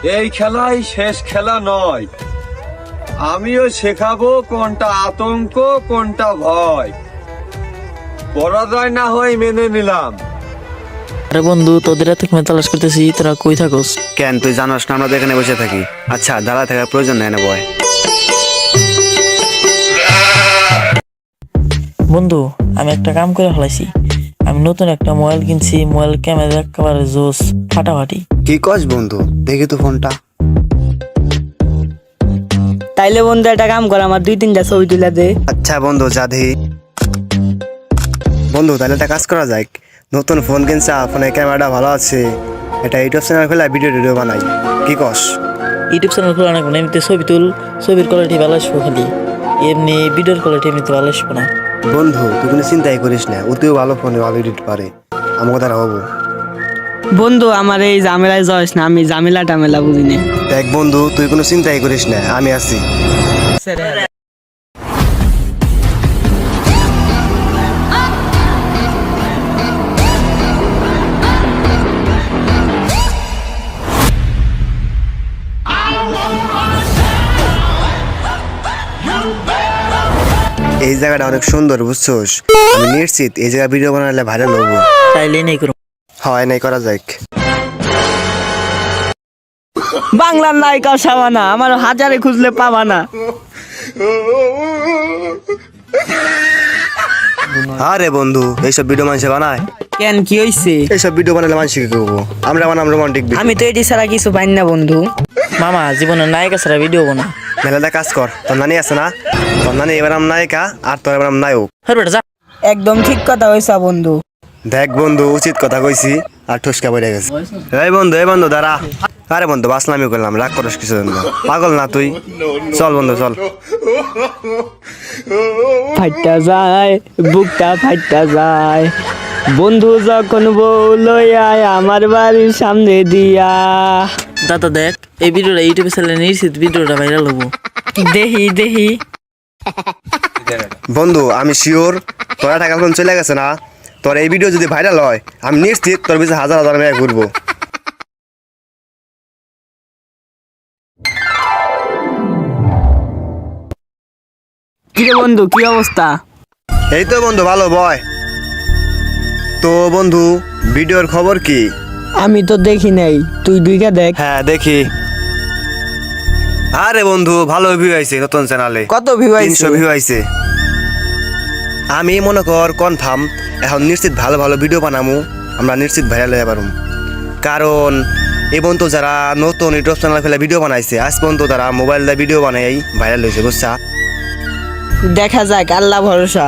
এই খেলাই শেষ খেলা নয়, আমিও শেখাবো কোনটা আতঙ্ক কোনটা ভয়। পরাজয় না হয় মেনে নিলাম। আরে বন্ধু, তোদের এত সময় তালাশ করতেছি, তোরা কই থাকোস? কেন তুই জানোস না আমরা তো এখানে বসে থাকি? আচ্ছা, দাঁড়া থাকার প্রয়োজন নেই না বয়। বন্ধু, আমি একটা কাম করে ফেলাইছি। আমি নতুন একটা মোবাইল কিনছি, মোবাইল ক্যামেরা একেবারে জোস ফাটাফাটি। কি কস বন্ধু? দেখি তো ফোনটা। তাইলে বন্ধু একটা কাম কর, আমার 2-3টা ছবি তুলে দে। আচ্ছা বন্ধু, যা দেখি। বন্ধু তাহলে একটা কাজ করা যাক, নতুন ফোন কিনছা, ফোনের ক্যামেরাটা ভালো আছে, এটা ইউটিউব চ্যানেল খুলে ভিডিও বানাই। কি কস? ইউটিউব চ্যানেল খোলা না, এমনিতে ছবি তুল, ছবির কোয়ালিটি ভালো আসবো, খালি এমনি ভিডিওর কোয়ালিটি এমনিতে ভালো আসবো না। বন্ধু তুই কোনো চিন্তাই করিস না, ওতেও ভালো ফোনে ভালো এডিট পারে, আমাকে দ্বারা হবো। বন্ধু আমার এই ঝামেলায় যাস না, আমি ঝামেলা টামেলা বুঝি না। দেখ বন্ধু, তুই কোনো চিন্তাই করিস না, আমি আছি। এই জায়গাটা অনেক সুন্দর, বুঝছোস? আমি নিশ্চিত এই জায়গায় ভিডিও বানালে ভাইরাল হবো। তাইলে নেই করো। হয় নাই করা যাক। বাংলার নায়িকা সাবানা, আমার হাজারে খুঁজলে পাবা না। আরে বন্ধু, এইসব ভিডিও মানুষে বানায়? কেন, কি হইছে? এইসব ভিডিও বানালে মানুষ কি করবো? আমরা বানাম রোমান্টিক ভিডিও। আমি তো এটি ছাড়া কিছু পাই না বন্ধু। মামা জীবনে নায়িকা ছাড়া ভিডিও বানা। মেলাটা কাজ কর, তোর নানি আছে না? তোর নানি এবার আম নায়িকা আর তোর এবার আম নায়ক। হ্যাঁ বেটা যা। একদম ঠিক কথা হইছা বন্ধু। দেখ বন্ধু, উচিত কথা কইছি আর ঠুসকা পড়ে গেছে। এই বন্ধু দাঁড়া। আরে বন্ধু, বাসলামি করলাম, রাগ করিস কিছু না, পাগল না তুই। চল বন্ধু চল। ফাইটা যায় বুকটা, ফাইটা যায় বন্ধু যখন বউ লইয়ায় আমার বাড়ির সামনে দিয়া। দাদা দেখ, এই ভিডিওটা ইউটিউবে চ্যানেলে নিশ্চিত ভিডিওটা ভাইরাল হবো। দেহি দেহি। বন্ধু আমি শিওর তোর টাকা এখন চলে গেছে না, তোর এই ভিডিও যদি ভাইরাল হয় আমি নিশ্চিত তোর পিছনে হাজার হাজার মেয়ে ঘুরবো। কিরে বন্ধু, কি অবস্থা? এই তো বন্ধু ভালো, বয়। তো বন্ধু, ভিডিওর খবর কি? আমি তো দেখি নাই, তুই দুইটা দেখ। হ্যাঁ দেখি। আরে বন্ধু, ভালো ভিউ আইছে নতুন চ্যানেলে। কত ভিউ আইছে? 300 ভিউ আইছে। আমি মনে কর কনফার্ম এখন নিশ্চিত ভালো ভালো ভিডিও বানামু, আমরা নিশ্চিত ভাইরাল হয়ে পারুম। কারণ এই বন্ধু যারা নতুন ইউটিউব চ্যানেল ফেলে ভিডিও বানাইছে, আজ পর্যন্ত তারা মোবাইল দিয়ে ভিডিও বানাই ভাইরাল হয়েছে, বুঝছা? দেখা যাক, আল্লাহ ভরসা।